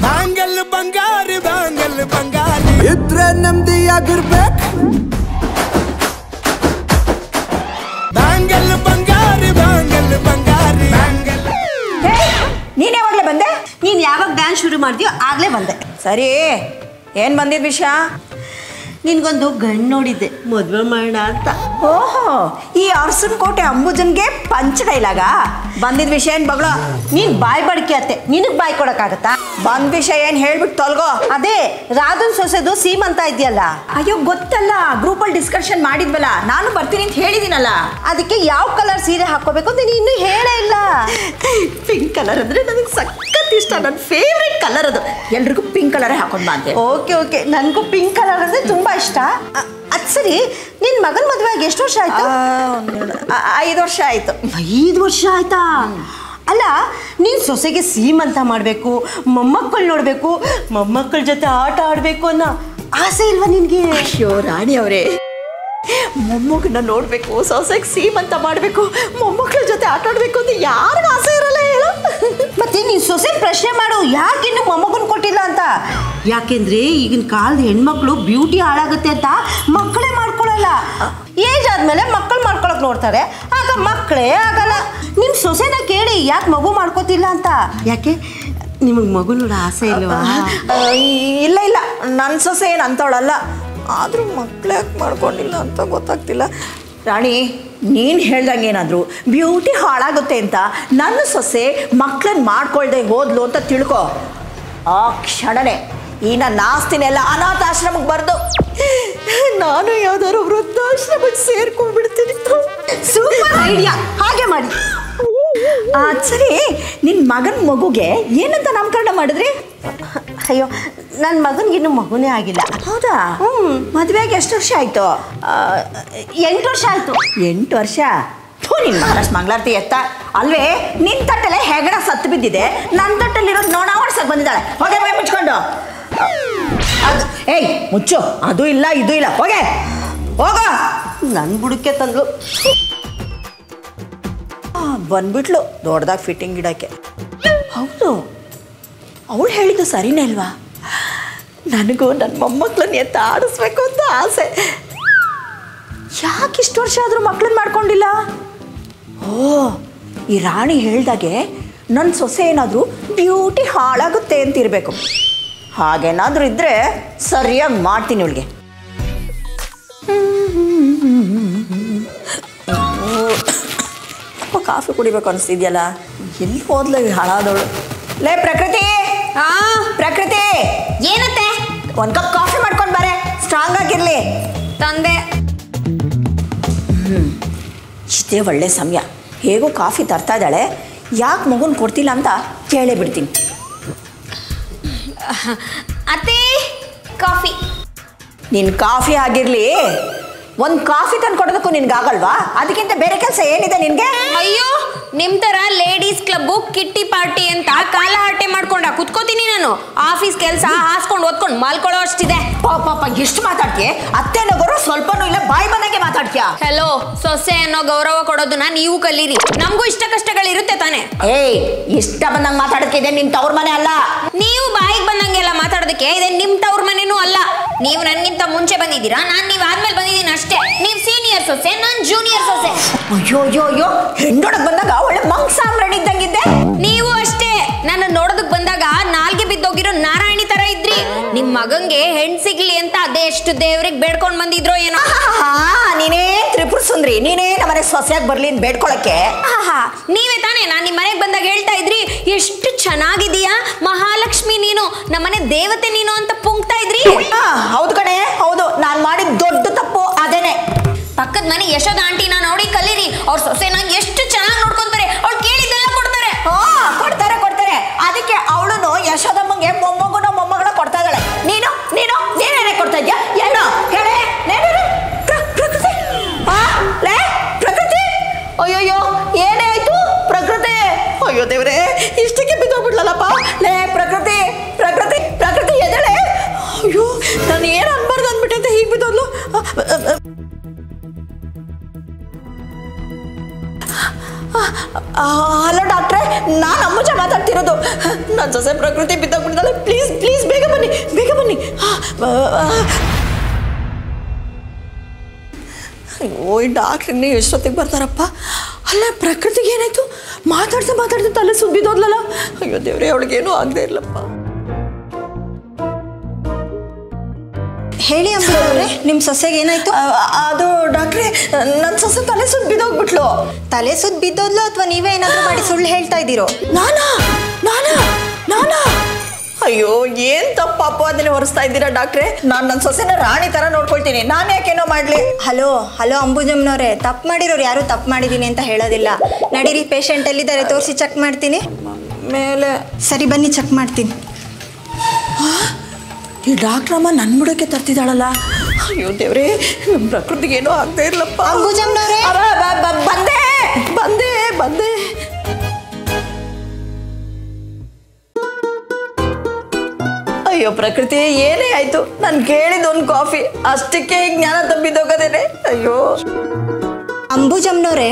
ಬಾಂಗಲ್ ಬಂಗಾರಿ ಬಾಂಗಲ್ ಬಂಗಾರಿ ಇದ್ರೆ ನೆಮ್ಮದಿಯಾಗಿರ್ಬೇಕು ಬಾಂಗಲ್ ಬಂಗಾರಿ ಬಾಂಗಲ್ ಬಂಗಾರಿ ನೀನ್ ಯಾವಾಗ್ಲೇ ಬಂದೆ? ನೀನ್ ಯಾವಾಗ ಡ್ಯಾನ್ಸ್ ಶುರು ಮಾಡ್ತೀಯೋ ಆಗ್ಲೇ ಬಂದೆ. ಸರಿ, ಏನ್ ಬಂದಿದ್ ವಿಷಯ? ನಿನ್ಗೊಂದು ಗಂಡು ನೋಡಿದ್ದೆ, ಮದ್ವೆ ಮಾಡೋಣ ಅಂತ. ಓಹೋ, ಈ ಅರಸನಕೋಟೆ ಅಂಬುಜನ್ಗೆ ಪಂಚ ಡೈಲಾಗ? ಬಂದಿದ್ ವಿಷಯ ಏನ್ ಬಗಳ? ನೀನ್ ಬಾಯ್ ಬಡ್ಕೆ ಅತ್ತೆ, ನಿನಗ್ ಬಾಯ್ ಕೊಡಕ್ಕಾಗತ್ತಾ? ಬಂದ್ ವಿಷಯ ಏನ್ ಹೇಳ್ಬಿಟ್ಟು ತೊಲ್ಗೋ. ಅದೇ ರಾಧನ್ ಸೊಸೆದು ಸೀಮಂತ ಇದೆಯಲ್ಲ. ಅಯ್ಯೋ ಗೊತ್ತಲ್ಲ, ಗ್ರೂಪಲ್ಲಿ ಡಿಸ್ಕಷನ್ ಮಾಡಿದ್ವಲ್ಲ, ನಾನು ಬರ್ತೀನಿ ಅಂತ ಹೇಳಿದಿನಲ್ಲ. ಅದಕ್ಕೆ ಯಾವ ಕಲರ್ ಸೀರೆ ಹಾಕೋಬೇಕು ಅಂತ ನೀನು ಇನ್ನೂ ಹೇಳೇ ಇಲ್ಲ. ಪಿಂಕ್ ಕಲರ್ ಅಂದ್ರೆ ನನಗೆ ಸಖತ್ ಇಷ್ಟ, ನನ್ನ ಫೇವ್ರೆಟ್ ಕಲರ್ ಅದು. ಎಲ್ರಿಗೂ ಪಿಂಕ್ ಕಲರೇ ಹಾಕೊಂಡ್ ಬಾ ಅಂತ. ಓಕೆ ಓಕೆ, ನನಗೂ ಪಿಂಕ್ ಕಲರ್ ಅಂದ್ರೆ ತುಂಬಾ ಇಷ್ಟ. ಅದ್ ಸರಿ, ನಿನ್ ಮಗನ್ ಮದ್ವೆ ಆಗಿ ಎಷ್ಟು ವರ್ಷ ಆಯ್ತು? 5 ವರ್ಷ ಆಯ್ತು. 5 ವರ್ಷ ಆಯ್ತಾ? ಅಲ್ಲ, ನೀನ್ ಸೊಸೆಗೆ ಸೀಮಂತ ಮಾಡ್ಬೇಕು, ಮೊಮ್ಮಕ್ಕಳು ನೋಡ್ಬೇಕು, ಮೊಮ್ಮಕ್ಕಳ ಜೊತೆ ಆಟ ಆಡ್ಬೇಕು ಅನ್ನೋ ಆಸೆ ಇಲ್ವಾ ನಿನ್ಗೆ? ಅಯ್ಯೋ ರಾಣಿ ಅವರೇ, ಮೊಮ್ಮಗನ್ನ ನೋಡ್ಬೇಕು, ಸೊಸೆಗೆ ಸೀಮಂತ ಮಾಡ್ಬೇಕು, ಮೊಮ್ಮಕ್ಕಳ ಜೊತೆ ಆಟ ಆಡ್ಬೇಕು ಅಂತ ಯಾರಿಗ ಆಸೆ ಇರಲ್ಲ ಹೇಳು? ಮತ್ತೆ ನೀನ್ ಸೊಸೆ ಪ್ರಶ್ನೆ ಮಾಡು, ಯಾಕೆ ಇನ್ನು ಮೊಮ್ಮಗನ್ ಕೊಟ್ಟಿಲ್ಲ ಅಂತ. ಯಾಕೆಂದ್ರೆ ಈಗಿನ ಕಾಲದ ಹೆಣ್ಮಕ್ಳು ಬ್ಯೂಟಿ ಹಾಳಾಗುತ್ತೆ ಅಂತ ಮಕ್ಕಳೇ ಮಾಡ್ಕೊಳಲ್ಲ. ಏಜ್ ಆದ್ಮೇಲೆ ಮಕ್ಕಳು ಮಾಡ್ಕೊಳಕ್ ನೋಡ್ತಾರೆ, ಆಗ ಮಕ್ಕಳೇ ಆಗಲ್ಲ. ನಿಮ್ ಸೊಸೆನ ಕೇಳಿ ಯಾಕೆ ಮಗು ಮಾಡ್ಕೋತಿಲ್ಲ ಅಂತ. ಯಾಕೆ ನಿಮಗ್ ಮಗು ನೋಡ ಆಸೆ ಇಲ್ವಾ? ಇಲ್ಲ ಇಲ್ಲ, ನನ್ನ ಸೊಸೆ ಏನು ಅಂತವಳಲ್ಲ, ಆದ್ರೂ ಮಕ್ಳು ಯಾಕೆ ಮಾಡ್ಕೊಂಡಿಲ್ಲ ಅಂತ ಗೊತ್ತಾಗ್ತಿಲ್ಲ. ರಾಣಿ, ನೀನು ಹೇಳ್ದಂಗೆ ಏನಾದ್ರು ಬ್ಯೂಟಿ ಹಾಳಾಗುತ್ತೆ ಅಂತ ನನ್ನ ಸೊಸೆ ಮಕ್ಳನ್ನ ಮಾಡ್ಕೊಳ್ದೆ ಹೋದ್ಲು ಅಂತ ತಿಳ್ಕೊ, ಆ ಕ್ಷಣನೇ ಈ ನನ್ನ ಆಸ್ತಿನೆಲ್ಲ ಅನಾಥಾಶ್ರಮಕ್ಕೆ ಬರ್ದು ನಾನು ಯಾವ್ದಾದ್ರು ವೃದ್ಧಾಶ್ರಮಕ್ಕೆ ಸೇರ್ಕೊಂಡ್ಬಿಡ್ತೀನಿ. ಸೂಪರ್ ಐಡಿಯಾ, ಹಾಗೆ ಮಾಡಿ. ಸರಿ, ನಿನ್ನ ಮಗನ ಮಗುಗೆ ಏನಂತ ನಾಮಕರಣ ಮಾಡಿದ್ರಿ? ಅಯ್ಯೋ, ನನ್ನ ಮಗನಿಗಿನ್ನೂ ಮಗುನೇ ಆಗಿಲ್ಲ. ಹೌದಾ? ಮದುವೆಗೆ ಎಷ್ಟು ವರ್ಷ ಆಯ್ತು? 8 ವರ್ಷ ಆಯ್ತು. 8 ವರ್ಷ? ನಿನ್ನ ಮಹಾರಾಷ್ಟ್ರ ಮಂಗಳಾರತಿ ಎತ್ತ ಅಲ್ವೇ? ನಿನ್ನ ತಟ್ಟಲೆ ಹೆಗಣ ಸತ್ತು ಬಿದ್ದಿದೆ, ನನ್ನ ತಟ್ಟಲ್ಲಿರೋದು ನೋಣ ಓಡ್ಸಕ್ ಬಂದಿದ್ದಾಳೆ. ಹೋಗೆ ಬಾಯ್ ಮುಚ್ಕೊಂಡು. ಏಯ್ ಮುಚ್ಚು, ಅದು ಇಲ್ಲ ಇದು ಇಲ್ಲ, ಹೋಗೆ ಹೋಗ. ನನ್ನ ಬುಡಕ್ಕೆ ತಂದ್ಲು. ಬಂದ್ಬಿಟ್ಲು ದೊಡ್ಡದಾಗಿ ಫಿಟ್ಟಿಂಗ್ ಇಡಕ್ಕೆ. ಹೌದು, ಅವಳು ಹೇಳಿದ್ದು ಸರಿನೇ ಅಲ್ವಾ? ನನಗೂ ನನ್ನ ಮೊಮ್ಮಕ್ಕಳನ್ನ ಎತ್ತ ಆಡಿಸ್ಬೇಕು ಅಂತ ಆಸೆ. ಯಾಕೆ ಇಷ್ಟು ವರ್ಷ ಆದರೂ ಮಕ್ಕಳನ್ನ ಮಾಡ್ಕೊಂಡಿಲ್ಲ? ಓ, ಈ ರಾಣಿ ಹೇಳ್ದಾಗೆ ನನ್ನ ಸೊಸೆ ಏನಾದರೂ ಬ್ಯೂಟಿ ಹಾಳಾಗುತ್ತೆ ಅಂತಿರಬೇಕು. ಹಾಗೇನಾದರೂ ಇದ್ದರೆ ಸರಿಯಾಗಿ ಮಾಡ್ತೀನಿ ಇವಳಿಗೆ. ಕಾಫಿ ಕುಡಿಬೇಕು ಅನಿಸ್ತಿದ್ಯಲ್ಲ, ಎಲ್ಲಿ ಹೋದ್ಲ ಹಾಳಾದವಳು? ಲೇ ಪ್ರಕೃತಿ, ಪ್ರಕೃತಿ, ಏನತ್ತೆ? ಒಂದು ಕಪ್ ಕಾಫಿ ಮಾಡ್ಕೊಂಡು ಬಾರೆ, ಸ್ಟ್ರಾಂಗ್ ಆಗಿರ್ಲಿ. ತಂದೆ. ಇಷ್ಟೇ ಒಳ್ಳೆ ಸಮಯ, ಹೇಗೋ ಕಾಫಿ ತರ್ತಾ ಇದ್ದಾಳೆ, ಯಾಕೆ ಮಗುನ ಕೊಡ್ತಿಲ್ಲ ಅಂತ ಕೇಳೇ ಬಿಡ್ತೀನಿ. ಅತ್ತೆ, ಕಾಫಿ. ನಿನ್ನ ಕಾಫಿ ಆಗಿರ್ಲಿ, ಒಂದು ಕಾಫಿ ತಂದು ಕೊಡೋದಕ್ಕೂ ನಿನ್ಗಾಗಲ್ವಾ? ಅದಕ್ಕಿಂತ ಬೇರೆ ಕೆಲಸ ಏನಿದೆ ನಿನ್ಗೆ? ಅಯ್ಯೋ, ನಿಮ್ ತರ ಲೇಡೀಸ್ ಕ್ಲಬ್ ಕಿಟ್ಟಿ ಪಾರ್ಟಿ ಅಂತ ಕಾಲ ಹರಟೆ ಮಾಡ್ಕೊಂಡ ಕುತ್ಕೋತೀನಿ ನಾನು. ಆಫೀಸ್ ಕೆಲಸ ಹಾಸ್ಕೊಂಡು ಓದ್ಕೊಂಡು ಮಾಲ್ಕೊಳ್ಳೋ ಅಷ್ಟಿದೆ. ಪಾಪ ಎಷ್ಟು ಮಾತಾಡ್ತೀಯ? ಅತ್ತೆನೋ ಗೌರವ ಸ್ವಲ್ಪನೂ ಇಲ್ಲ, ಬಾಯಿ ಬಂದಂಗೆ ಮಾತಾಡ್ತೀಯ. ಹೆಲೋ, ಸೊಸೆ ಅನ್ನೋ ಗೌರವ ಕೊಡೋದನ್ನ ನೀವು ಕಲೀರಿ. ನಮಗೂ ಇಷ್ಟ ಕಷ್ಟಗಳಿರುತ್ತೆ ತಾನೆ. ಏಯ್, ಇಷ್ಟ ಬಂದಂಗೆ ಮಾತಾಡೋದಕ್ಕೆ ಇದೆ ನಿಮ್ ತವ್ರ ಮನೆ ಅಲ್ಲ. ನೀವು ಬಾಯಿಗೆ ಬಂದಂಗೆಲ್ಲ ಮಾತಾಡೋದಕ್ಕೆ ಇದೆ ನಿಮ್ ತವ್ರ ಮನೆನೂ ಅಲ್ಲ. ನೀವು ನನ್ಗಿಂತ ಮುಂಚೆ ಬಂದಿದ್ದೀರಾ, ನಾನ್ ನೀವ್ ಆದ್ಮೇಲೆ ಬಂದಿದ್ದೀನಿ ಅಷ್ಟೇ. ನೀವ್ ಸೀನಿಯರ್ ಸೊಸೆ, ನಾನ್ ಜೂನಿಯರ್ ಸೊಸೆ. ಅಯ್ಯೋ ಅಯ್ಯೋ ಅಯ್ಯೋ, ಹೆಣ್ಣೊಳಗ್ ಬಂದಾಗ ಒಳ್ಳೆ ಮಂಗ್ಸಾಮ್ರಣಿ ಇದ್ದಂಗಿದ್ದೆ. ನೀವು ಅಷ್ಟೇ, ನನ್ನ ನೋಡೋದಕ್ ಬಂದಾಗ ನಾಲ್ಗೆ ಬಿದ್ದೋಗಿರೋ ನಾರಾಯಣಿ ತರ ಇದ್ರಿ. ನಿಮ್ ಮಗಂಗೆ ಹೆಣ್ ಸಿಗ್ಲಿ ಅಂತ ಅದೆಷ್ಟು ದೇವ್ರಿಗೆ ಬೇಡ್ಕೊಂಡ್ ಬಂದಿದ್ರೋ ಏನೋ. ನೀನೇ ತ್ರಿಪುರ ಸುಂದ್ರಿ, ನೀನೇ ನಮ್ಮನೆ ಸೊಸೆಯಾಗಿ ಬರ್ಲಿ ಅಂತ ಬೇಡ್ಕೊಳಕ್ಕೆ. ನೀವೇ ತಾನೇ ನಾನ್ ನಿಮ್ ಮನೆಗ್ ಬಂದಾಗ ಹೇಳ್ತಾ ಇದ್ರಿ, ಎಷ್ಟು ಚೆನ್ನಾಗಿದೀಯಾ ಮಹಾಲಕ್ಷ್ಮಿ ನೀನು, ನಮ್ಮನೆ ದೇವತೆ ನೀನು ಅಂತ ಪುಂಕ್ತಾ ಇದ್ರಿ. ಹೌದು ಕಣೆ, ಹೌದು, ನಾನ್ ಮಾಡಿದ ದೊಡ್ಡ ತಪ್ಪು ಅದೇನೆ. ಪಕ್ಕದ ಮನೆ ಯಶೋದ ಆಂಟಿನ ನೋಡಿ ಕಲೀರಿ. ಅವ್ರ ಸೊಸೆನ ಎಷ್ಟು ಚೆನ್ನಾಗಿ ನೋಡ್ಕೊಂತಾರೆ, ಅವ್ಳು ಕೇಳಿದ್ದೆಲ್ಲ ಕೊಡ್ತಾರೆ. ಕೊಡ್ತಾರೆ ಕೊಡ್ತಾರೆ, ಅದಕ್ಕೆ ಅವಳು ಯಶೋದಮ್ಮಂಗೆ ಮೊಮ್ಮಗನ ಮೊಮ್ಮಗಳ ಕೊಡ್ತಾ ಇದ್ದಾಳೆ. ನೀನೇನೇ ಕೊಡ್ತಾ ಇದ್ಯಾ? ಏನೋ ಹೇಳೆ. ಪ್ರಕೃತಿ, ಪ್ರಕೃತಿ, ಅಯ್ಯೋಯ್ಯೋ ಏನೇ ಆಯ್ತು ಪ್ರಕೃತಿ? ಅಯ್ಯೋ ದೇವ್ರೆ, ಇಷ್ಟಕ್ಕೆ ಬಿದ್ದೋಗ್ಬಿಡ್ಲಲ್ಲಪ್ಪ. ಲೇ ಪ್ರಕೃತಿ, ಪ್ರಕೃತಿ, ಪ್ರಕೃತಿ ಎದಳೆ. ಅಯ್ಯೋ, ನಾನು ಏನು ಅನ್ಬಾರ್ದು ಅಂದ್ಬಿಟ್ಟೆ ಅಂತ ಹೀಗೆ ಬಿದ್ದೋದ್ಲು. ಹಲೋ ಡಾಕ್ಟ್ರೆ, ನಾನು ಅಂಬುಜ ಮಾತಾಡ್ತಿರೋದು. ನನ್ನ ಸೊಸೆ ಪ್ರಕೃತಿ ಬಿದ್ದೋಗ್ಬಿಡ್ತಾಳೆ. ಪ್ಲೀಸ್ ಪ್ಲೀಸ್ ಬೇಗ ಬನ್ನಿ, ಬೇಗ ಬನ್ನಿ. ಅಯ್ಯೋ, ಈ ಡಾಕ್ಟ್ರನ್ನೇ ಎಷ್ಟೊತ್ತಿಗೆ ಬರ್ತಾರಪ್ಪ? ಅಲ್ಲ, ಪ್ರಕೃತಿಗೆ ಏನಾಯ್ತು? ಮಾತಾಡ್ತಾ ತಲೆ ಸುದ್ದಿದ್ದೋದ್ಲಲ್ಲ. ಅಯ್ಯೋ ದೇವ್ರೆ, ಅವಳಿಗೇನೂ ಆಗದೆ ಇರ್ಲಪ್ಪ. ಹೇಳಿ ಅಂಬುಜವ್ರೆ, ನಿಮ್ಮ ಸೊಸೆಗೆ ಏನಾಯ್ತು? ಅದು ಡಾಕ್ಟ್ರೆ, ನನ್ನ ಸೊಸೆ ತಲೆ ಸುದ್ದು ಬಿದ್ದೋಗ್ಬಿಟ್ಲು. ತಲೆ ಸುದ್ದು ಬಿದ್ದೋದ್ಲು ಅಥವಾ ನೀವೇ ಏನಾದರೂ ಮಾಡಿ ಸುಳ್ಳು ಹೇಳ್ತಾ ಇದ್ದೀರೋ? ನಾನಾ? ಅಯ್ಯೋ, ಏನ್ ತಪ್ಪು ಅದನ್ನೇ ಹೊರಿಸ್ತಾ ಇದ್ದೀರಾ ಡಾಕ್ಟ್ರೆ? ನಾನು ನನ್ನ ಸೊಸೆನ ರಾಣಿ ತರ ನೋಡ್ಕೊಳ್ತೀನಿ. ನಾನು ಯಾಕೇನೋ ಮಾಡ್ಲಿ? ಹಲೋ ಅಂಬುಜಮ್ಮನವ್ರೆ, ತಪ್ಪು ಮಾಡಿರೋರು ಯಾರು ತಪ್ಪು ಮಾಡಿದ್ದೀನಿ ಅಂತ ಹೇಳೋದಿಲ್ಲ. ನಡೀರಿ, ಪೇಷಂಟ್ ಎಲ್ಲಿದ್ದಾರೆ ತೋರಿಸಿ ಚೆಕ್ ಮಾಡ್ತೀನಿ. ಮೇಲೆ ಸರಿ, ಬನ್ನಿ ಚೆಕ್ ಮಾಡ್ತೀನಿ. ಈ ಡಾಕ್ಟ್ರಮ್ಮ ನನ್ನ ಬುಡಕ್ಕೆ ತರ್ತಿದ್ದಾಳಲ್ಲ. ಅಯ್ಯೋ ದೇವ್ರೆ, ಪ್ರಕೃತಿಗೇನೋ ಆಗದೆ ಇರ್ಲಪ್ಪ. ಅಂಬುಜಮ್ಮನವ್ರೆ, ಬಂದೆ. ಅಯ್ಯೋ ಪ್ರಕೃತಿ, ಏನೇ ಆಯ್ತು? ನಾನು ಕೇಳಿದ ಒಂದು ಕಾಫಿ ಅಷ್ಟಕ್ಕೆ ಜ್ಞಾನ ತಪ್ಪಿದ್ದೋಗದೇನೆ. ಅಯ್ಯೋ ಅಂಬುಜಮ್ಮನವ್ರೆ,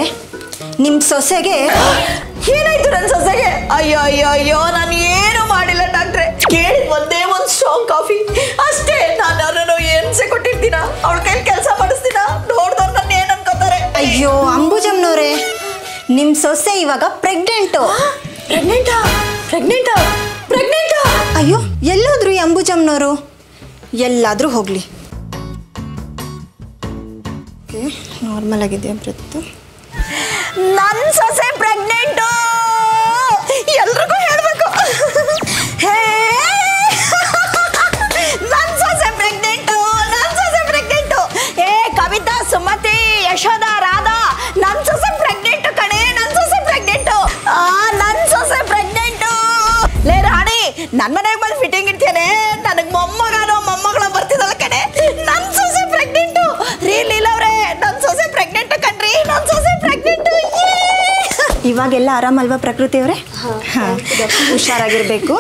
ನಿಮ್ಮ ಸೊಸೆಗೆ ಏನಾಯ್ತು? ನನ್ನ ಸೊಸೆಗೆ ಅಯ್ಯೋ ನಾನು ಏನು ಮಾಡಿಲ್ಲ ಡಾಕ್ಟ್ರೆ. ಕೇಳಿದ ಒಂದೇ ಒಂದು ಸ್ಟ್ರಾಂಗ್ ಕಾಫಿ ಅಷ್ಟೇ. ನಾನು ಅವರನ್ನು ಏನ್ಸೆ ಕೊಟ್ಟಿರ್ತೀನ, ಅವಳ ಕೈಲಿ ಕೆಲಸ ಮಾಡಿಸ್ತೀನ. ನೋಡ್ದವ್ರು ನನ್ನ ಏನ್ ಅನ್ಕೋತಾರೆ? ಅಯ್ಯೋ ಅಂಬುಜಮ್ಮನವ್ರೆ, ನಿಮ್ಮ ಸೊಸೆ ಇವಾಗ ಪ್ರೆಗ್ನೆಂಟು. ಪ್ರೆಗ್ನೆಂಟಾ? ಅಯ್ಯೋ, ಎಲ್ಲೋದ್ರು ಈ ಅಂಬುಜಮ್ಮನವರು? ಎಲ್ಲಾದರೂ ಹೋಗಲಿ. ನಾರ್ಮಲ್ ಆಗಿದೆಯಾ ಬ್ರೆತ್ತು? ನನ್ನ ಸೊಸೆ ಪ್ರೆಗ್ನೆಂಟು, ಎಲ್ರಿಗೂ ಹೇಳ್ಬೇಕು. ನನ್ನ ಸೊಸೆ ಪ್ರೆಗ್ನೆಂಟು. ಏ ಕವಿತಾ, ಸುಮತಿ, ಯಶೋಧ, ರಾಧಾ, ನನ್ನ ಸೊಸೆ ಪ್ರೆಗ್ನೆಂಟು ಕಣೆ. ನನ್ನ ಸೊಸೆ ಪ್ರೆಗ್ನೆಂಟು. ಲೇ ರಾಣಿ, ನನ್ನ ಮನೆಗೆ ಬಂದು ಫಿಟ್ಟಿಂಗ್ ಇಡ್ತೇನೆ. ನನಗೆ ಮೊಮ್ಮಗಳ ಬರ್ತಿದ್ದಲ್ಲ ಕಣೆ. ನನ್ನ ಸೊಸೆ ಪ್ರೆಗ್ನೆಂಟು. ರೀ ಲೀಲವ್ರೆ, ನನ್ನ ಸೊಸೆ ಪ್ರೆಗ್ನೆಂಟು ಕಣ್ರಿ. ನನ್ನ ಸೊಸೆ ಪ್ರೆಗ್ನೆಂಟು. ಇವಾಗೆಲ್ಲ ಆರಾಮಲ್ವಾ ಪ್ರಕೃತಿ ಅವರೇ? ಹುಷಾರಾಗಿರ್ಬೇಕು.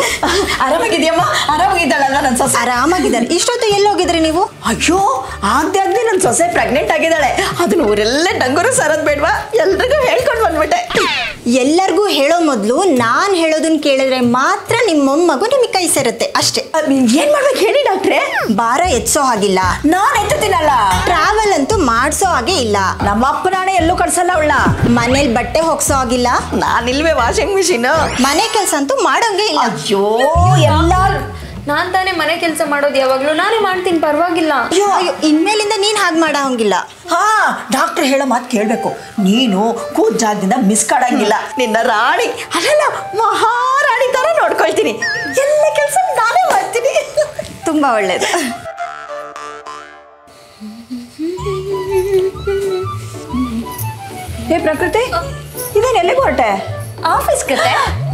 ಆರಾಮಾಗಿದೆಯಮ್ಮ? ಆರಾಮಾಗಿದ್ದಾಳಲ್ಲ ನನ್ನ ಸೊಸೆ? ಆರಾಮಾಗಿದ್ದಾರೆ. ಇಷ್ಟೊತ್ತು ಎಲ್ಲೋಗಿದ್ರಿ ನೀವು? ಅಯ್ಯೋ, ಆಗದೆ ನನ್ನ ಸೊಸೆ ಪ್ರೆಗ್ನೆಂಟ್ ಆಗಿದ್ದಾಳೆ. ಅದನ್ನ ಊರೆಲ್ಲ ಡಂಗೂರು ಸರದ್ ಬೇಡ್ವಾ, ಎಲ್ರಿಗೂ ಹೇಳ್ಕೊಂಡು ಬಂದ್ಬಿಟ್ಟೆ. ಎಲ್ಲರಿಗೂ ಹೇಳೋ ಮೊದಲು ನಾನು ಹೇಳೋದನ್ನ ಕೇಳಿದ್ರೆ ಮಾತ್ರ ನಿಮ್ಮ ಮೊಮ್ಮಗು ನಿಮಗೆ ಕೈ ಸೇರುತ್ತೆ ಅಷ್ಟೇ. ಏನ್ ಮಾಡ್ಬೇಕು ಹೇಳಿ ಡಾಕ್ಟ್ರೆ? ಭಾರ ಎತ್ಸೋ ಹಾಗಿಲ್ಲ. ನಾನ್ ಎತ್ತುತ್ತೀನಲ್ಲ. ಟ್ರಾವೆಲ್ ಅಂತೂ ಮಾಡ್ಸೋ ಹಾಗೆ ಇಲ್ಲ. ನಮ್ಮ ಅಪ್ಪನಾಣೆ ಎಲ್ಲೂ ಕಳ್ಸಲ್ಲ ಅವಳ. ಮನೇಲಿ ಬಟ್ಟೆ ಹೋಗ್ಸೋ ಆಗಿಲ್ಲ. ನಾನಿಲ್ವೇ ವಾಷಿಂಗ್ ಮಿಷಿನ್. ಮನೆ ಕೆಲಸ ಅಂತೂ ಮಾಡೋಂಗೆ ಇಲ್ಲ. ಅಯ್ಯೋ, ಎಲ್ಲ ನಾನ್ ತಾನೇ ಮನೆ ಕೆಲಸ ಮಾಡೋದು, ಯಾವಾಗ್ಲೂ ನಾನೇ ಮಾಡ್ತೀನಿ, ಪರವಾಗಿಲ್ಲ. ಅಯ್ಯೋ ಇನ್ಮೇಲಿಂದ ನೀನ್ ಹಾಗೆ ಮಾಡಂಗಿಲ್ಲ. ಹಾ, ಡಾಕ್ಟರ್ ಹೇಳೋ ಮಾತು ಕೇಳಬೇಕು. ನೀನು ಕೂತ್ ಜಾಗದಿಂದ ಮಿಸ್ ಕಾಡಂಗಿಲ್ಲ. ನಿನ್ನ ರಾಣಿ ಅಲ್ಲ, ಮಹಾರಾಣಿ ತರ ನೋಡ್ಕೊಳ್ತೀನಿ. ಎಲ್ಲ ಕೆಲಸ ನಾನೇ ಮಾಡ್ತೀನಿ. ತುಂಬಾ ಒಳ್ಳೇದು. ಹೇ ಪ್ರಕೃತಿ, ಇದೇನು ಎಲ್ಲಿಗೆ ಹೊರಟೆ?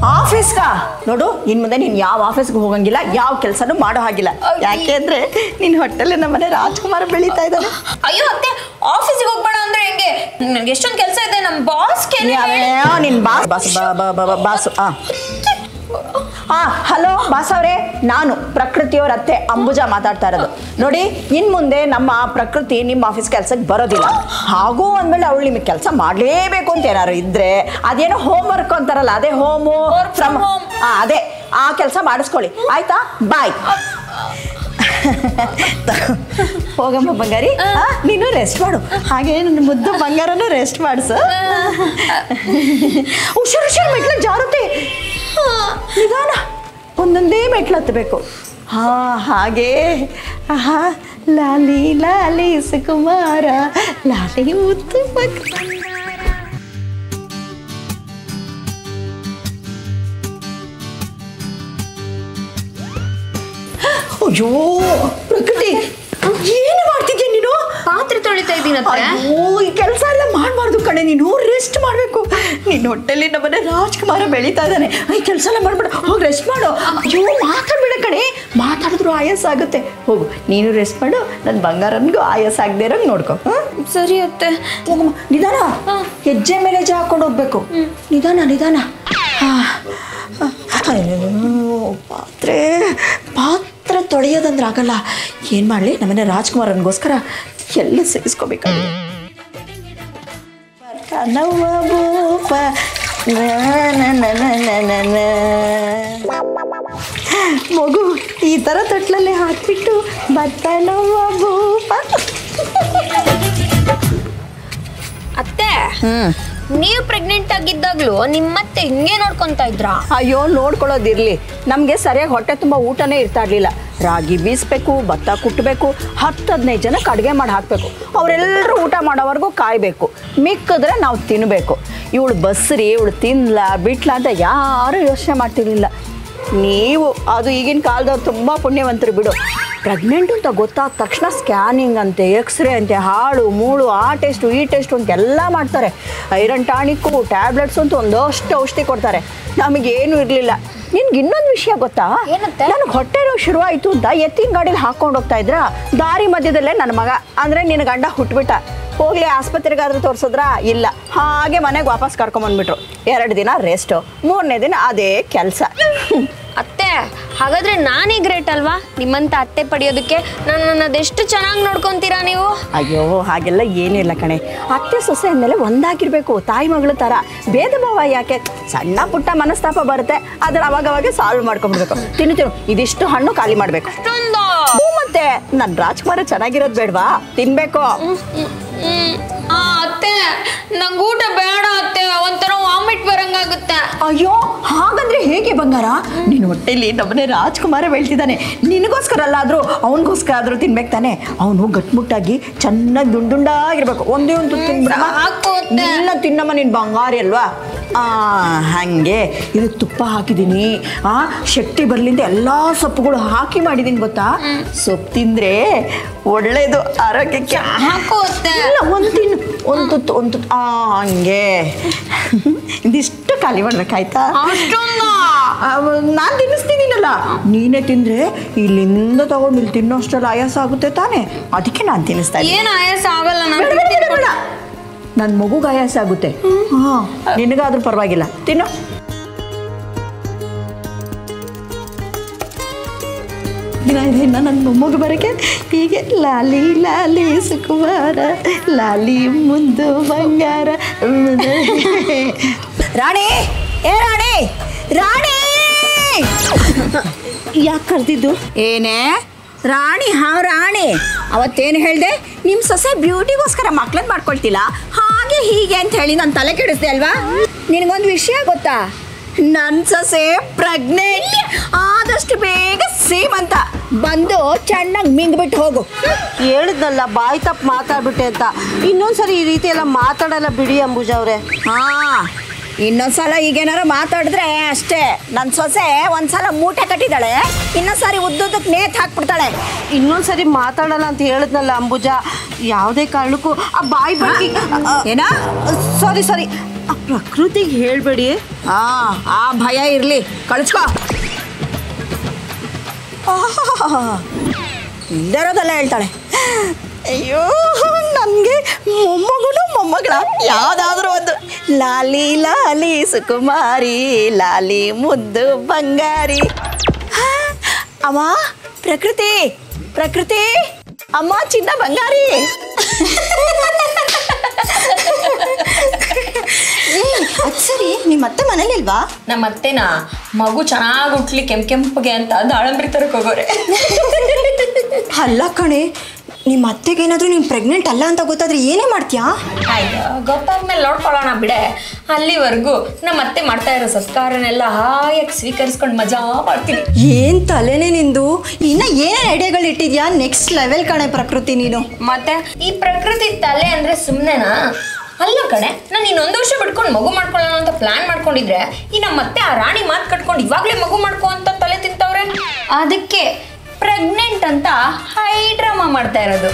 ಆಫೀಸ್ಗಾ? ನೋಡು, ಇನ್ ಮುಂದೆ ನೀನ್ ಯಾವ ಆಫೀಸ್ಗೆ ಹೋಗಂಗಿಲ್ಲ, ಯಾವ ಕೆಲಸನೂ ಮಾಡೋ ಹಾಗಿಲ್ಲ. ಯಾಕೆಂದ್ರೆ ನಿನ್ ಹೊಟ್ಟೆಲೆ ನಮ್ಮನೆ ರಾಜ್ಕುಮಾರ್ ಬೆಳೀತಾ ಇದ್ದಾನೆ. ಅಯ್ಯೋ ಅತ್ತೆ, ಆಫೀಸಿಗೆ ಹೋಗ್ಬೇಡ ಅಂದ್ರೆ ಹೆಂಗೆ? ನಂಗೆ ಎಷ್ಟೊಂದು ಕೆಲಸ ಇದೆ. ನಮ್ಮ ಬಾಸ್ ನಿನ್ ಬಾಸು. ಹಲೋ ಬಾಸ್ ಅವರೇ, ನಾನು ಪ್ರಕೃತಿಯವರ ಅತ್ತೆ ಅಂಬುಜಾ ಮಾತಾಡ್ತಾ ಇರೋದು. ನೋಡಿ, ಇನ್ ಮುಂದೆ ನಮ್ಮ ಪ್ರಕೃತಿ ನಿಮ್ಮ ಆಫೀಸ್ ಕೆಲ್ಸಕ್ಕೆ ಬರೋದಿಲ್ಲ. ಹಾಗೂ ಅಂದ್ಮೇಲೆ ಅವಳು ನಿಮಗೆ ಕೆಲಸ ಮಾಡಲೇಬೇಕು ಅಂತ ಏನಾದ್ರು ಇದ್ರೆ, ಅದೇನೋ ಹೋಮ್ ವರ್ಕ್ ಅಂತಾರಲ್ಲ, ಅದೇ ಅದೇ ಆ ಕೆಲಸ ಮಾಡಿಸ್ಕೊಳ್ಳಿ, ಆಯ್ತಾ? ಬಾಯ್. ಹೋಗಮ್ಮ ಬಂಗಾರಿ, ನೀನು ರೆಸ್ಟ್ ಮಾಡು. ಹಾಗೆ ನನ್ನ ಮುದ್ದು ಬಂಗಾರನು ರೆಸ್ಟ್ ಮಾಡಿಸು. ಹುಷಾರು, ಮೆಟ್ಲು ಜಾರುತ್ತೆ. ನಿಧಾನ, ಒಂದೊಂದೇ ಮೆಟ್ಲು ಹತ್ತಬೇಕು. ಹಾಗೆ ಲಾಲಿ ಲಾಲಿ ಸುಕುಮಾರ, ಲಾಲಿ ಮುತ್ತು ಅಯ್ಯೋ ಪ್ರಕೃತಿ, ಏನು ಮಾಡ್ತಿದ್ಯಾ ನೀನು? ಪಾತ್ರೆ ತೊಳಿತಾ ಇದ್ದೀನಿ. ಈ ಕೆಲಸ ಎಲ್ಲ ಮಾಡಬಾರ್ದು ಕಣೆ. ನೀನು ರೆಸ್ಟ್ ಮಾಡಬೇಕು. ನಿನ್ನ ಹೊಟ್ಟೆಲಿ ನಮ್ಮನೆ ರಾಜ್ಕುಮಾರ ಬೆಳೀತಾ ಇದ್ದಾನೆ. ಈ ಕೆಲಸ ಎಲ್ಲ ಮಾಡ್ಬೇಡ, ಹೋಗಿ ರೆಸ್ಟ್ ಮಾಡು. ಅಯ್ಯೋ ಮಾತಾಡ್ಬೇಡ ಕಣೆ, ಮಾತಾಡಿದ್ರು ಆಯಾಸ ಆಗುತ್ತೆ. ಹೋಗು, ನೀನು ರೆಸ್ಟ್ ಮಾಡು. ನನ್ನ ಬಂಗಾರನಿಗೂ ಆಯಾಸ ಆಗದೆ ಇರೋಂಗೆ ನೋಡ್ಕೊ. ಸರಿ ಅತ್ತೆ. ಹೋಗಮ್ಮ, ನಿಧಾನ. ಹೆಜ್ಜೆ ಮೇಲೆ ಹೆಜ್ಜೆ ಹಾಕೊಂಡು ಹೋಗ್ಬೇಕು. ನಿಧಾನ. ಪಾತ್ರೆ ತೊಳೆಯೋದಂದ್ರೆ ಆಗಲ್ಲ. ಏನು ಮಾಡಲಿ, ನಮ್ಮನೆ ರಾಜ್ಕುಮಾರನಿಗೋಸ್ಕರ ಎಲ್ಲ ಸೇರಿಸ್ಕೋಬೇಕಾಗುತ್ತೆ. ಬರ್ತಾನವ್ವ ಭೂಪ ಮಗು ಈ ಥರ ತೊಟ್ಲಲ್ಲಿ ಹಾಕ್ಬಿಟ್ಟು ಬರ್ತಾನವ್ವ ಭೂಪ. ಅತ್ತೆ ನೀವು ಪ್ರೆಗ್ನೆಂಟ್ ಆಗಿದ್ದಾಗ್ಲೂ ನಿಮ್ಮತ್ತೆ ಹಿಂಗೆ ನೋಡ್ಕೊಂತ ಇದ್ರಾ? ಅಯ್ಯೋ ನೋಡ್ಕೊಳ್ಳೋದಿರ್ಲಿ, ನಮಗೆ ಸರಿಯಾಗಿ ಹೊಟ್ಟೆ ತುಂಬ ಊಟನೇ ಇರ್ತಾ ಇರಲಿಲ್ಲ. ರಾಗಿ ಬೀಸಬೇಕು, ಭತ್ತ ಕುಟ್ಟಬೇಕು, 10-15 ಜನಕ್ಕೆ ಅಡುಗೆ ಮಾಡಿ ಹಾಕಬೇಕು. ಅವರೆಲ್ಲರೂ ಊಟ ಮಾಡೋವರೆಗೂ ಕಾಯಬೇಕು, ಮಿಕ್ಕಿದ್ರೆ ನಾವು ತಿನ್ನಬೇಕು. ಇವಳು ಬಸ್ರಿ, ಇವಳು ತಿನ್ನಲ ಬಿಟ್ಲ ಅಂತ ಯಾರೂ ಯೋಚನೆ ಮಾಡ್ತಿರ್ಲಿಲ್ಲ. ನೀವು ಅದು ಈಗಿನ ಕಾಲದವ್ರು ತುಂಬ ಪುಣ್ಯವಂತರು ಬಿಡು. ಪ್ರೆಗ್ನೆಂಟು ಅಂತ ಗೊತ್ತಾದ ತಕ್ಷಣ ಸ್ಕ್ಯಾನಿಂಗ್ ಅಂತೆ, ಎಕ್ಸ್ರೇ ಅಂತೆ, ಹಾಳು ಮೂಳು, ಆ ಟೆಸ್ಟು ಈ ಟೆಸ್ಟು ಅಂತೆಲ್ಲ ಮಾಡ್ತಾರೆ. ಐರನ್ ಟಾನಿಕ್ಕು, ಟ್ಯಾಬ್ಲೆಟ್ಸು ಅಂತ ಒಂದಷ್ಟು ಔಷಧಿ ಕೊಡ್ತಾರೆ. ನಮಗೇನು ಇರಲಿಲ್ಲ. ನಿನ್ಗೆ ಇನ್ನೊಂದು ವಿಷಯ ಗೊತ್ತಾ? ನನಗೆ ಹೊಟ್ಟೆ ನೋವು ಶುರುವಾಯಿತು ಅಂತ ಎತ್ತಿನ ಗಾಡೀಲಿ ಹಾಕ್ಕೊಂಡು ಹೋಗ್ತಾ ಇದ್ರ. ದಾರಿ ಮಧ್ಯದಲ್ಲೇ ನನ್ನ ಮಗ ಅಂದರೆ ನಿನ್ನ ಗಂಡ ಹುಟ್ಬಿಟ್ಟ. ಹೋಗ್ಲಿ ಆಸ್ಪತ್ರೆಗಾದ್ರೂ ತೋರಿಸಿದ್ರಾ? ಇಲ್ಲ, ಹಾಗೆ ಮನೆಗೆ ವಾಪಸ್ ಕರ್ಕೊಂಬಂದ್ಬಿಟ್ರು. 2 ದಿನ ರೆಸ್ಟು, 3ನೇ ದಿನ ಅದೇ ಕೆಲಸ. ಅತ್ತೆ ಹಾಗಾದ್ರೆ ನಾನೇ ಗ್ರೇಟ್ ಅಲ್ವಾ ನಿಮ್ಮಂತ ಅತ್ತೆ ಪಡೆಯೋದಕ್ಕೆ? ನನ್ನನ್ನು ಅದೆಷ್ಟು ಚೆನ್ನಾಗಿ ನೋಡ್ಕೊಂತೀರಾ ನೀವು. ಅಯ್ಯೋ ಹಾಗೆಲ್ಲ ಏನಿಲ್ಲ ಕಣೆ. ಅತ್ತೆ ಸೊಸೆ ಅಂದಮೇಲೆ ಒಂದಾಗಿರ್ಬೇಕು, ತಾಯಿ ಮಗಳ ಥರ. ಭೇದ ಭಾವ ಯಾಕೆ? ಸಣ್ಣ ಪುಟ್ಟ ಮನಸ್ತಾಪ ಬರುತ್ತೆ, ಅದನ್ನ ಅವಾಗವಾಗ ಸಾಲ್ವ್ ಮಾಡ್ಕೊಂಡ್ಬಿಡ್ಬೇಕು. ತಿನ್ನು ಇದಿಷ್ಟು ಹಣ್ಣು ಖಾಲಿ ಮಾಡಬೇಕು. ಮತ್ತೆ ನನ್ನ ರಾಜ್ಕುಮಾರ ಚೆನ್ನಾಗಿರೋದು ಬೇಡವಾ? ತಿನ್ಬೇಕು. ಅತ್ತೆ ನಂಗೆ ಊಟ ಬೇಡ ಅತ್ತೆ, ಒಂಥರ ವಾಮಿಟ್ ಬರಂಗಾಗುತ್ತೆ. ಅಯ್ಯೋ ಹಾಗಂದ್ರೆ ಹೇಗೆ ಬಂಗಾರ? ನಿನ್ನ ಹೊಟ್ಟೆಲಿ ನಮ್ಮನೆ ರಾಜ್ಕುಮಾರ ಬೆಳ್ತಿದ್ದಾನೆ. ನಿನಗೋಸ್ಕರ ಅಲ್ಲಾದ್ರೂ ಅವನಿಗೋಸ್ಕರ ಆದ್ರೂ ತಿನ್ಬೇಕು ತಾನೆ. ಅವನು ಗಟ್ಮುಟ್ಟಾಗಿ ಚೆನ್ನಾಗಿ ದುಂಡುಂಡಾಗಿರ್ಬೇಕು. ಒಂದೇ ಒಂದು ತಿನ್ನ ತಿನ್ನಮ್ಮ, ನಿನ್ನ ಬಂಗಾರಿ ಅಲ್ವಾ? ಹಾಗೆ ಇದಕ್ಕೆ ತುಪ್ಪ ಹಾಕಿದ್ದೀನಿ. ಶಕ್ತಿ ಬರ್ಲಿಂದ ಎಲ್ಲ ಸೊಪ್ಪುಗಳು ಹಾಕಿ ಮಾಡಿದ್ದೀನಿ ಗೊತ್ತಾ? ಸೊಪ್ಪು ತಿಂದ್ರೆ ಒಳ್ಳೇದು ಆರೋಗ್ಯಕ್ಕೆ. ಇಲ್ಲ ಒಂದು ತಿನ್ನು, ಒಂದು ತುತ್ತು ಒಂದು ತುತ್ತು. ಹಂಗೆ ಇದಿಷ್ಟು ಖಾಲಿ ಮಾಡ್ಬೇಕಾಯ್ತಾ? ನಾನು ತಿನ್ನಿಸ್ತೀನಲ್ಲ, ನೀನೇ ತಿಂದ್ರೆ ಇಲ್ಲಿಂದ ತಗೊಂಡು ಇಲ್ಲಿ ತಿನ್ನೋಷ್ಟೆಲ್ಲ ಆಯಾಸ ಆಗುತ್ತೆ ತಾನೆ. ಅದಕ್ಕೆ ನಾನು ತಿನ್ನಿಸ್ತಾ ಇದ್ದೀನಿ. ಏನು ಆಯಾಸ ಆಗಲ್ಲ, ನನ್ನ ಮಗುಗೆ ಆಯಾಸ ಆಗುತ್ತೆ. ನಿನಗಾದ್ರೂ ಪರವಾಗಿಲ್ಲ, ತಿನ್ನು. ದಿನ ನನ್ನ ಮೊಮ್ಮಗು ಬರೋಕ್ಕೆ ಹೀಗೆ ಲಾಲಿ ಲಾಲಿ ಸುಕುಮಾರ, ಲಾಲಿ ಮುಂದು ಬಂಗಾರ. ರಾಣಿ, ಏ ರಾಣಿ, ರಾಣಿ ಯಾಕೆ ಕರೆದಿದ್ದು? ಏನೇ ರಾಣಿ? ರಾಣಿ ಅವತ್ತೇನು ಹೇಳಿದೆ? ನಿಮ್ಮ ಸೊಸೆ ಬ್ಯೂಟಿಗೋಸ್ಕರ ಮಕ್ಳನ್ನ ಮಾಡ್ಕೊಳ್ತಿಲ್ಲ, ಹಾಗೆ ಹೀಗೆ ಅಂತ ಹೇಳಿ ನಾನು ತಲೆ ಕೆಡಿಸ್ದೆ ಅಲ್ವಾ? ನಿನಗೊಂದು ವಿಷಯ ಗೊತ್ತಾ? ನನ್ನ ಸೊಸೆ ಪ್ರೆಗ್ನೆಂಟ್. ಆದಷ್ಟು ಬೇಗ ಸೀಮಂತ ಬಂದು ಚೆನ್ನಾಗಿ ಮಿಂಗ್ಬಿಟ್ಟು ಹೋಗು. ಹೇಳಿದ್ನಲ್ಲ ಬಾಯಿ ತಪ್ಪು ಮಾತಾಡ್ಬಿಟ್ಟೆ ಅಂತ. ಇನ್ನೊಂದ್ಸರಿ ಈ ರೀತಿ ಎಲ್ಲ ಮಾತಾಡಲ್ಲ ಬಿಡಿ ಅಂಬುಜಾ ಅವರೇ. ಇನ್ನೊಂದ್ಸಲ ಈಗೇನಾರು ಮಾತಾಡಿದ್ರೆ ಅಷ್ಟೇ. ನನ್ನ ಸೊಸೆ ಒಂದ್ಸಲ ಮೂಟೆ ಕಟ್ಟಿದ್ದಾಳೆ, ಇನ್ನೊಂದ್ಸರಿ ಉದ್ದುದ್ದಕ್ಕೆ ನೇತ್ ಹಾಕ್ಬಿಡ್ತಾಳೆ. ಇನ್ನೊಂದ್ಸರಿ ಮಾತಾಡಲ್ಲ ಅಂತ ಹೇಳಿದ್ನಲ್ಲ ಅಂಬುಜಾ. ಯಾವುದೇ ಕಾರಣಕ್ಕೂ ಆ ಬಾಯಿ ಬಗ್ಗೆ ಏನ? ಸಾರಿ ಆ ಪ್ರಕೃತಿಗೆ ಹೇಳ್ಬೇಡಿ. ಆ ಭಯ ಇರಲಿ, ಕಳಿಸ್ಕೊ. ಇಲ್ಲರೋದೆಲ್ಲ ಹೇಳ್ತಾಳೆ. ಅಯ್ಯೋ ನನಗೆ ಮೊಮ್ಮಗನು ಮೊಮ್ಮಗಳ ಯಾವುದಾದ್ರೂ ಒಂದು. ಲಾಲಿ ಲಾಲಿ ಸುಕುಮಾರಿ, ಲಾಲಿ ಮುದ್ದು ಬಂಗಾರಿ. ಅಮ್ಮ ಪ್ರಕೃತಿ, ಪ್ರಕೃತಿ ಅಮ್ಮ ಚಿನ್ನ ಬಂಗಾರಿ. ಅದು ಸರಿ, ನಿಮ್ಮತ್ತೆ ಮನೇಲಿ ಇಲ್ವಾ? ನಮ್ಮತ್ತೆನಾ ಮಗು ಚೆನ್ನಾಗಿ ಹುಟ್ಲಿ ಕೆಂಪಗೆ ಅಂತ ದಾಳಂಬ್ರಿ ತರಕ್ಕೆ ಹೋಗೋರೆ. ಅಲ್ಲ ಕಣೆ, ನಿಮ್ಮ ಅತ್ತೆಗೆ ಏನಾದರೂ ನೀನು ಪ್ರೆಗ್ನೆಂಟ್ ಅಲ್ಲ ಅಂತ ಗೊತ್ತಾದ್ರೆ ಏನೇ ಮಾಡ್ತೀಯಾ? ಆಯ್ತು, ಗೊತ್ತಾದ್ಮೇಲೆ ನೋಡ್ಕೊಳ್ಳೋಣ ಬಿಡೆ. ಅಲ್ಲಿವರೆಗೂ ನಮ್ಮ ಅತ್ತೆ ಮಾಡ್ತಾ ಇರೋ ಸಂಸ್ಕಾರನೆಲ್ಲ ಹಾಯಾಗಿ ಸ್ವೀಕರಿಸ್ಕೊಂಡು ಮಜಾ ಮಾಡ್ತೀನಿ. ಏನು ತಲೆನೇ ನಿಂದು? ಇನ್ನು ಏನೇನು ಐಡಿಯಾಗಳು ಇಟ್ಟಿದ್ಯಾ? ನೆಕ್ಸ್ಟ್ ಲೆವೆಲ್ ಕಣೆ ಪ್ರಕೃತಿ ನೀನು. ಮತ್ತೆ ಈ ಪ್ರಕೃತಿ ತಲೆ ಅಂದ್ರೆ ಸುಮ್ಮನೆನಾ? ಅಲ್ಲ ಕಣೆ, ನಾನು ಇನ್ನೊಂದು ವರ್ಷ ಬಿಟ್ಕೊಂಡು ಮಗು ಮಾಡ್ಕೊಳ್ಳೋಣ ಅಂತ ಪ್ಲಾನ್ ಮಾಡ್ಕೊಂಡಿದ್ರೆ ಈ ನಮ್ಮ ಮತ್ತೆ ಆ ರಾಣಿ ಮಾತು ಕಟ್ಕೊಂಡು ಇವಾಗಲೇ ಮಗು ಮಾಡ್ಕೊ ಅಂತ ತಲೆ ತಿಂತವ್ರೆ. ಅದಕ್ಕೆ ಪ್ರೆಗ್ನೆಂಟ್ ಅಂತ ಹೈ ಡ್ರಾಮಾ ಮಾಡ್ತಾ ಇರೋದು.